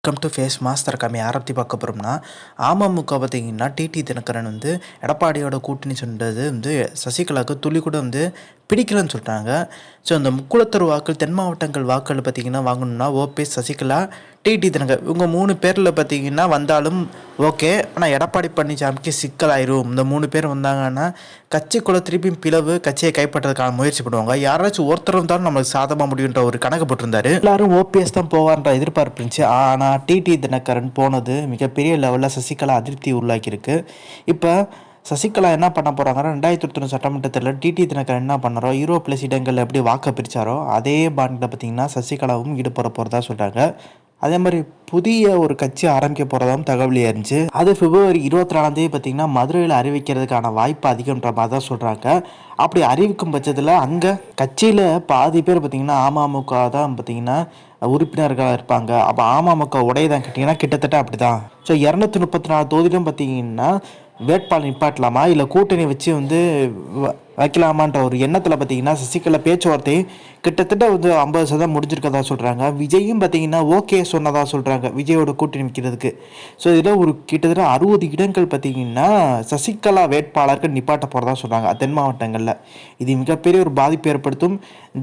Welcome to face master கம்மி ஆரத்தி பார்க்க போகிறோம்னா அமமுக பார்த்தீங்கன்னா டிடி தினகரன் எடப்பாடியோட கூட்டணி சொன்னது சசிகலாவுக்கு துளி கூட பிடிக்கலன்னு சொல்லிட்டாங்க. ஸோ அந்த முக்குளத்தூர் வாக்கள் தென் மாவட்டங்கள் வாக்கள் பார்த்திங்கன்னா வாங்கணும்னா ஓபிஎஸ் சசிகலா டிடி தினகர் இவங்க 3 பேரில் பார்த்திங்கன்னா வந்தாலும் ஓகே. ஆனால் எடப்பாடி பழனிசாமிக்கு சிக்கலாயிரும். இந்த 3 பேர் வந்தாங்கன்னா கட்சிக்குள்ளே திருப்பியும் பிளவு கட்சியை கைப்பற்றதுக்கான முயற்சி பண்ணுவாங்க. யாராச்சும் ஒருத்தர் இருந்தாலும் நம்மளுக்கு சாதமாக முடியுன்ற ஒரு கணக்கு போட்டிருந்தாரு. எல்லாரும் ஓபிஎஸ் தான் போவார்ன்ற எதிர்பார்ப்பு இருந்துச்சு. ஆனால் டிடி தினகரன் போனது மிகப்பெரிய லெவலில் சசிகலா அதிருப்தி உருவாக்கியிருக்கு. இப்போ சசிகலா என்ன பண்ண போகிறாங்கன்னா 2021 சட்டமன்றத்தில் டிடி தினகரன் என்ன பண்ணாரோ +0 இடங்கள் எப்படி வாக்க பிரித்தாரோ அதே பாண்டில் பார்த்திங்கன்னா சசிகலாவும் ஈடுபட போகிறதா சொல்கிறாங்க. அதே மாதிரி புதிய ஒரு கட்சி ஆரம்பிக்க போகிறதாவும் தகவலியாக இருந்துச்சு. அது பிப்ரவரி 24 பார்த்திங்கன்னா மதுரையில் அறிவிக்கிறதுக்கான வாய்ப்பு அதிகன்ற மாதிரி தான் சொல்கிறாங்க. அப்படி அறிவிக்கும் பட்சத்தில் அங்கே கட்சியில் பாதி பேர் பார்த்திங்கன்னா அமமுக தான் பார்த்திங்கன்னா உறுப்பினர்களாக இருப்பாங்க. அப்போ அமமுக உடையதான் கேட்டிங்கன்னா கிட்டத்தட்ட அப்படி தான். ஸோ 234 தொகுதியிலும் பார்த்திங்கன்னா வேட்பாளர் நிப்பாட்டலாமா இல்லை கூட்டணி வச்சு வைக்கலாமான்ற ஒரு எண்ணத்தில் பார்த்திங்கன்னா சசிகலா பேச்சுவார்த்தை கிட்டத்தட்ட 50% முடிஞ்சிருக்கதா சொல்கிறாங்க. விஜயும் பார்த்திங்கன்னா ஓகே சொன்னதாக சொல்கிறாங்க விஜயோட கூட்டணி வைக்கிறதுக்கு. ஸோ இதில் ஒரு கிட்டத்தட்ட 60 இடங்கள் பார்த்திங்கன்னா சசிகலா வேட்பாளர்கள் நிப்பாட்ட போகிறதா சொல்கிறாங்க தென் மாவட்டங்களில். இது மிகப்பெரிய ஒரு பாதிப்பு ஏற்படுத்தும்.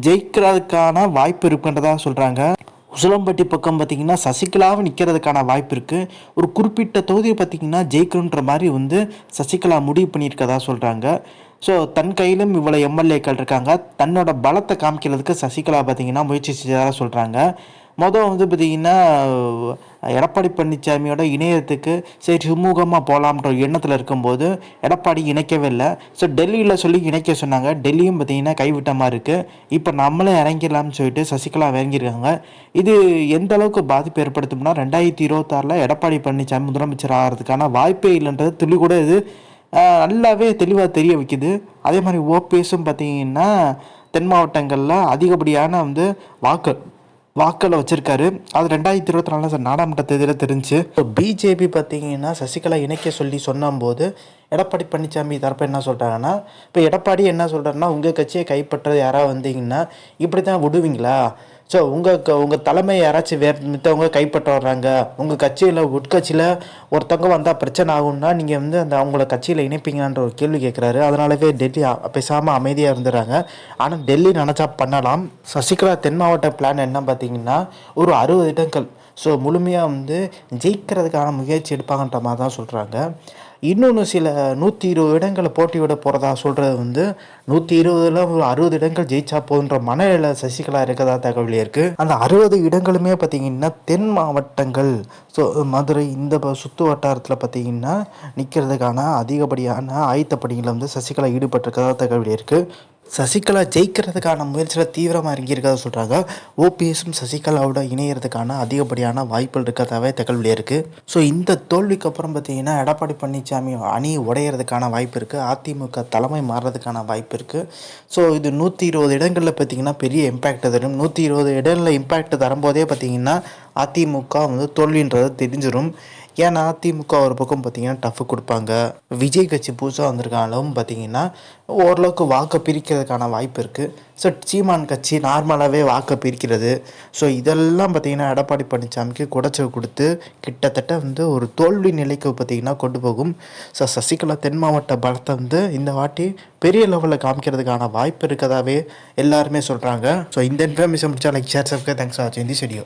ஜெயிக்கிறதுக்கான வாய்ப்பு இருக்குன்றதா சொல்கிறாங்க. உசிலம்பட்டி பக்கம் பார்த்திங்கன்னா சசிகலாவும் நிற்கிறதுக்கான வாய்ப்பு இருக்குது. ஒரு குறிப்பிட்ட தொகுதியை பார்த்திங்கன்னா ஜெயிக்கணுன்ற மாதிரி சசிகலா முடிவு பண்ணியிருக்கதா சொல்கிறாங்க. ஸோ தன் கையிலும் இவ்வளோ எம்எல்ஏக்கள் இருக்காங்க. தன்னோட பலத்தை காமிக்கிறதுக்கு சசிகலா பார்த்திங்கன்னா முயற்சி செஞ்சதாக சொல்கிறாங்க. பார்த்திங்கன்னா எடப்பாடி பழனிசாமியோட இணையத்துக்கு சரி சுமூகமாக போகலாம்ன்ற எண்ணத்தில் இருக்கும்போது எடப்பாடி இணைக்கவே இல்லை. ஸோ டெல்லியில் சொல்லி இணைக்க சொன்னாங்க. டெல்லியும் பார்த்திங்கன்னா கைவிட்ட மாதிரி இருக்குது. இப்போ நம்மளே இறங்கிடலாம்னு சொல்லிட்டு சசிகலா இறங்கியிருக்காங்க. இது எந்த அளவுக்கு பாதிப்பு ஏற்படுத்தும்னா 2026 எடப்பாடி பழனிசாமி முதலமைச்சர் ஆகிறதுக்கான வாய்ப்பே இல்லைன்றது துளி கூட இது நல்லாவே தெளிவாக தெரிய வைக்குது. அதே மாதிரி ஓபிஎஸும் பார்த்திங்கன்னா தென் மாவட்டங்களில் அதிகப்படியான வாக்களை வச்சுருக்காரு. அது 2024 நாடாளுமன்ற தேதியில் தெரிஞ்சு. பிஜேபி பார்த்திங்கன்னா சசிகலா இணைக்க சொல்லி சொன்னபோது எடப்பாடி பழனிசாமி தரப்பு என்ன சொல்கிறாங்கன்னா இப்போ எடப்பாடி என்ன சொல்கிறாருன்னா உங்கள் கட்சியை கைப்பற்றது யாராவது வந்தீங்கன்னா இப்படி தான் விடுவீங்களா? ஸோ உங்கள் தலைமை யாராச்சும் மித்தவங்க கைப்பற்ற வர்றாங்க, உங்கள் கட்சியில் உட்கட்சியில் ஒருத்தவங்க வந்தால் பிரச்சனை ஆகும்னா நீங்கள் அவங்கள கட்சியில் இணைப்பீங்கன்ற ஒரு கேள்வி கேட்குறாரு. அதனாலவே டெல்லி பேசாமல் அமைதியாக இருந்துடுறாங்க. ஆனால் டெல்லி நினச்சா பண்ணலாம். சசிகலா தென் மாவட்ட பிளான் என்ன பார்த்திங்கன்னா ஒரு 60 இடங்கள் ஸோ முழுமையாக ஜெயிக்கிறதுக்கான முயற்சி எடுப்பாங்கன்ற மாதிரி தான் சொல்கிறாங்க. இன்னொன்று சில 120 இடங்களை போட்டிவிட போகிறதா சொல்கிறது 120ல் ஒரு 60 இடங்கள் ஜெயிச்சா போதுன்ற மனநிலை சசிகலா இருக்கதா தகவல் இருக்குது. அந்த 60 இடங்களுமே பார்த்திங்கன்னா தென் மாவட்டங்கள். ஸோ மதுரை இந்த சுற்று வட்டாரத்தில் பார்த்திங்கன்னா நிற்கிறதுக்கான அதிகப்படியான ஆயத்த பணிகளில் சசிகலா ஈடுபட்டிருக்கதா தகவல் இருக்குது. சசிகலா ஜெயிக்கிறதுக்கான முயற்சியில் தீவிரமாக இறங்கியிருக்கதா சொல்கிறாங்க. ஓபிஎஸும் சசிகலாவோட இணையறதுக்கான அதிகப்படியான வாய்ப்புகள் இருக்கிறதாவே தகவல் இருக்குது. ஸோ இந்த தோல்விக்கு அப்புறம் பார்த்திங்கன்னா எடப்பாடி பழனிசாமி அணி உடையிறதுக்கான வாய்ப்பு இருக்குது. அதிமுக தலைமை மாறுறதுக்கான வாய்ப்பு இருக்குது. ஸோ இது 120 இடங்களில் பார்த்திங்கன்னா பெரிய இம்பேக்ட் தரும். 120 இடங்களில் இம்பேக்ட் தரும்போதே பார்த்திங்கன்னா அதிமுக தோல்வின்றது தெரிஞ்சிடும். ஏன்னா அதிமுக ஒரு பக்கம் பார்த்திங்கன்னா டஃப் கொடுப்பாங்க. விஜய் கட்சி புதுசாக வந்திருக்காலும் பார்த்திங்கன்னா ஓரளவுக்கு வாக்கை பிரிக்கிறதுக்கான வாய்ப்பு இருக்குது. ஸோ சீமான் கட்சி நார்மலாகவே வாக்கை பிரிக்கிறது. ஸோ இதெல்லாம் பார்த்திங்கன்னா எடப்பாடி பழனிசாமிக்கு குடைச்சல் கொடுத்து கிட்டத்தட்ட ஒரு தோல்வி நிலைக்கு பார்த்திங்கன்னா கொண்டு போகும். ஸோ சசிகலா தென் மாவட்ட பலத்தை இந்த வாட்டி பெரிய லெவலில் காமிக்கிறதுக்கான வாய்ப்பு இருக்கதாவே எல்லாருமே சொல்கிறாங்க. ஸோ இந்த இன்ஃபர்மேஷன் முடிச்சா like share subscribe. Thanks for வாட்சிங் திஸ் வீடியோ.